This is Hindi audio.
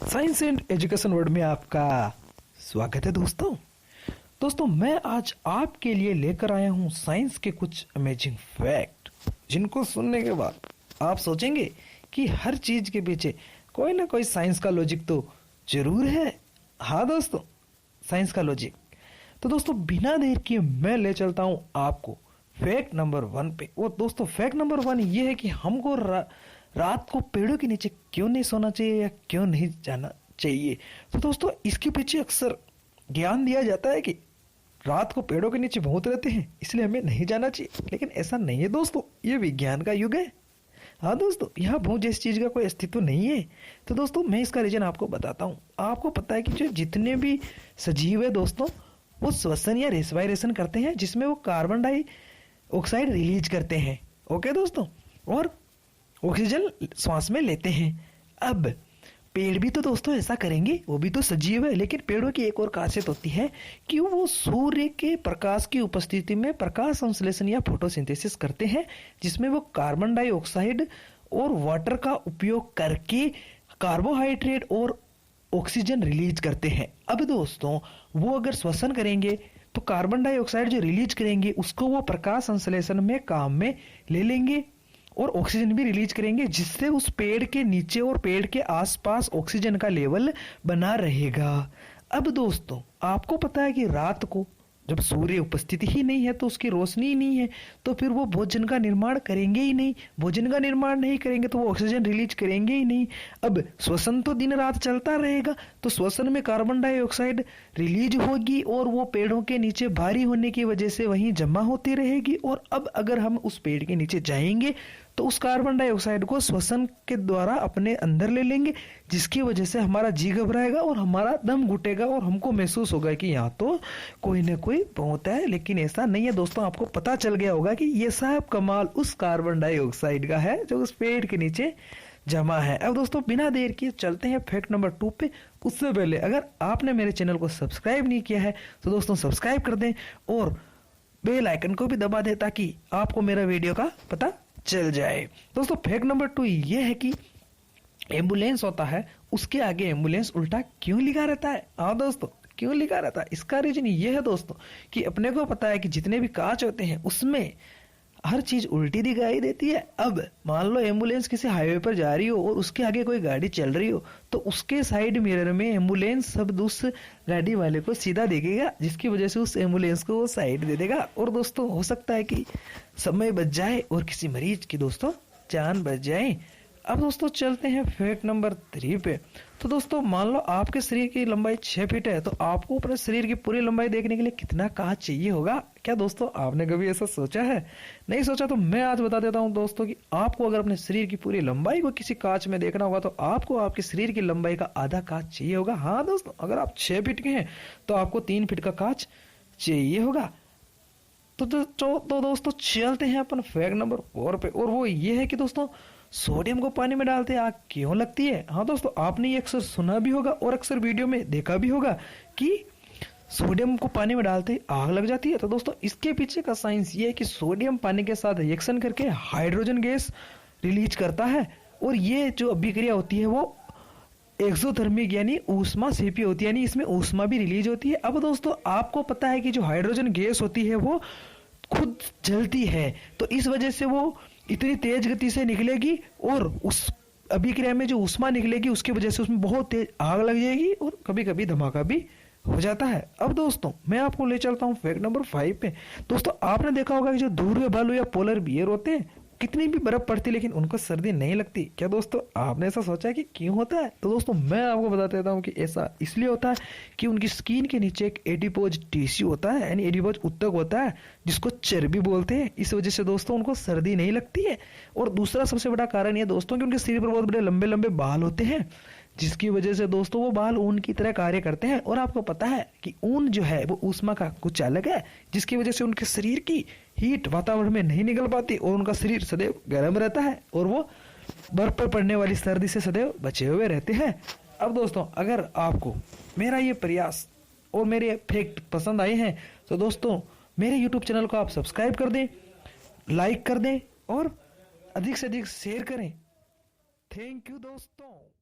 साइंस एंड एजुकेशन वर्ल्ड में आपका स्वागत है दोस्तों मैं आज आपके लिए लेकर आया हूं साइंस के कुछ अमेजिंग फैक्ट जिनको सुनने के बाद आप सोचेंगे कि हर चीज के पीछे कोई ना कोई साइंस का लॉजिक तो जरूर है। हाँ दोस्तों, साइंस का लॉजिक। तो दोस्तों बिना देर किए मैं ले चलता हूं आपको फैक्ट नंबर 1 पे। और दोस्तों फैक्ट नंबर 1 ये है कि हमको रात को पेड़ों के नीचे क्यों नहीं सोना चाहिए या क्यों नहीं जाना चाहिए। तो दोस्तों इसके पीछे अक्सर ज्ञान दिया जाता है कि रात को पेड़ों के नीचे भूत रहते हैं इसलिए हमें नहीं जाना चाहिए, लेकिन ऐसा नहीं है दोस्तों, ये विज्ञान का युग है। हाँ दोस्तों, यहाँ भूत जैसी चीज का कोई अस्तित्व नहीं है। तो दोस्तों मैं इसका रीजन आपको बताता हूँ। आपको पता है कि जो जितने भी सजीव है दोस्तों वो श्वसन या रेस्पायरेशन करते हैं जिसमें वो कार्बन डाइऑक्साइड रिलीज करते हैं। ओके दोस्तों, और ऑक्सीजन श्वास में लेते हैं। अब पेड़ भी तो दोस्तों ऐसा करेंगे, वो भी तो सजीव है, लेकिन पेड़ों की एक और खासियत होती है कि वो सूर्य के प्रकाश की उपस्थिति में प्रकाश संश्लेषण या फोटोसिंथेसिस करते हैं जिसमें वो कार्बन डाइऑक्साइड और वाटर का उपयोग करके कार्बोहाइड्रेट और ऑक्सीजन रिलीज करते हैं। अब दोस्तों वो अगर श्वसन करेंगे तो कार्बन डाइऑक्साइड जो रिलीज करेंगे उसको वो प्रकाश संश्लेषण में काम में ले लेंगे और ऑक्सीजन भी रिलीज करेंगे जिससे उस पेड़ के नीचे और पेड़ के आसपास ऑक्सीजन का लेवल बना रहेगा। अब दोस्तों आपको पता है कि रात को जब सूर्य उपस्थिति ही नहीं है तो उसकी रोशनी ही नहीं है तो फिर वो भोजन का निर्माण करेंगे ही नहीं। भोजन का निर्माण नहीं करेंगे तो वो ऑक्सीजन रिलीज करेंगे ही नहीं। अब श्वसन तो दिन रात चलता रहेगा तो श्वसन में कार्बन डाइऑक्साइड रिलीज होगी और वो पेड़ों के नीचे भारी होने की वजह से वहीं जमा होती रहेगी। और अब अगर हम उस पेड़ के नीचे जाएंगे तो उस कार्बन डाइऑक्साइड को श्वसन के द्वारा अपने अंदर ले लेंगे जिसकी वजह से हमारा जी घबराएगा और हमारा दम घुटेगा और हमको महसूस होगा कि यहाँ तो कोई ना कोई बहुत है, लेकिन ऐसा नहीं है दोस्तों। आपको पता चल गया होगा कि ये सब कमाल उस कार्बन डाइऑक्साइड का है जो उस पेड़ के नीचे जमा है। अब दोस्तों बिना देर किए चलते हैं फैक्ट नंबर 2 पे। उससे पहले अगर आपने मेरे चैनल को सब्सक्राइब नहीं किया है तो दोस्तों सब्सक्राइब कर दें और बेल आइकन को भी दबा दें ताकि आपको मेरा वीडियो का पता चल जाए। दोस्तों फैक्ट नंबर 2 ये है कि एम्बुलेंस होता है उसके आगे एम्बुलेंस उल्टा क्यों लिखा रहता है। हाँ दोस्तों, क्यों लिखा रहता है? इसका रीजन ये है दोस्तों कि अपने को पता है कि जितने भी कांच होते हैं उसमें हर चीज उल्टी दिखाई देती है। अब मान लो एम्बुलेंस किसी हाईवे पर जा रही हो और उसके आगे कोई गाड़ी चल रही हो तो उसके साइड मिरर में एम्बुलेंस शब्द उस गाड़ी वाले को सीधा देखेगा जिसकी वजह से उस एम्बुलेंस को वो साइड दे देगा और दोस्तों हो सकता है कि समय बच जाए और किसी मरीज की दोस्तों जान बच जाए। अब दोस्तों चलते हैं फैक्ट नंबर 3 पे। तो दोस्तों मान लो आपके शरीर की लंबाई 6 फीट है तो आपको अपने शरीर की पूरी लंबाई देखने के लिए कितना कांच चाहिए होगा? क्या दोस्तों आपने कभी ऐसा सोचा है? नहीं सोचा तो मैं आज बता देता हूं दोस्तों कि आपको अगर अपने शरीर की पूरी लंबाई को किसी कांच में देखना होगा तो आपको आपके शरीर की लंबाई का आधा कांच चाहिए होगा। हाँ दोस्तों, अगर आप 6 फीट के हैं तो आपको 3 फीट का कांच चाहिए होगा। तो दोस्तों चलते हैं अपन फैक्ट नंबर 4 पे और वो ये है कि दोस्तों सोडियम को पानी में डालते आग क्यों लगती है। हाँ दोस्तों, आपने ये अक्सर सुना भी होगा और अक्सर वीडियो में देखा भी होगा कि सोडियम को पानी में डालते आग लग जाती है। तो दोस्तों इसके पीछे का साइंस ये है कि सोडियम पानी के साथ रिएक्शन करके हाइड्रोजन गैस रिलीज करता है और ये जो अभिक्रिया होती है वो एक्सोथर्मिक यानी ऊष्मा सेपी होती है, यानी इसमें ऊष्मा भी रिलीज होती है। अब दोस्तों आपको पता है कि जो हाइड्रोजन गैस होती है वो खुद जलती है तो इस वजह से वो इतनी तेज गति से निकलेगी और उस अभिक्रिया में जो ऊष्मा निकलेगी उसकी वजह से उसमें बहुत तेज आग लग जाएगी और कभी कभी धमाका भी हो जाता है। अब दोस्तों मैं आपको ले चलता हूँ फैक्ट नंबर 5 पे। दोस्तों आपने देखा होगा कि जो ध्रुवीय भालू या पोलर बियर होते हैं कितनी भी बर्फ पड़ती लेकिन उनको सर्दी नहीं लगती। क्या दोस्तों आपने ऐसा सोचा है कि क्यों होता है? तो दोस्तों मैं आपको बता देता हूँ कि ऐसा इसलिए होता है कि उनकी स्किन के नीचे एक एडिपोज टिश्यू होता है, यानी एडिपोज उत्तक होता है जिसको चर्बी बोलते हैं। इस वजह से दोस्तों उनको सर्दी नहीं लगती है। और दूसरा सबसे बड़ा कारण यह दोस्तों कि उनके शरीर पर बहुत बड़े लंबे लंबे बाल होते हैं जिसकी वजह से दोस्तों वो बाल ऊन की तरह कार्य करते हैं। और आपको पता है कि ऊन जो है वो ऊष्मा का कुछ अलग है जिसकी वजह से उनके शरीर की हीट वातावरण में नहीं निकल पाती और उनका शरीर सदैव गर्म रहता है और वो बर्फ पर पड़ने वाली सर्दी से सदैव बचे हुए रहते हैं। अब दोस्तों अगर आपको मेरा ये प्रयास और मेरे फैक्ट पसंद आए हैं तो दोस्तों मेरे YouTube चैनल को आप सब्सक्राइब कर दें, लाइक कर दें और अधिक से अधिक शेयर करें। थैंक यू दोस्तों।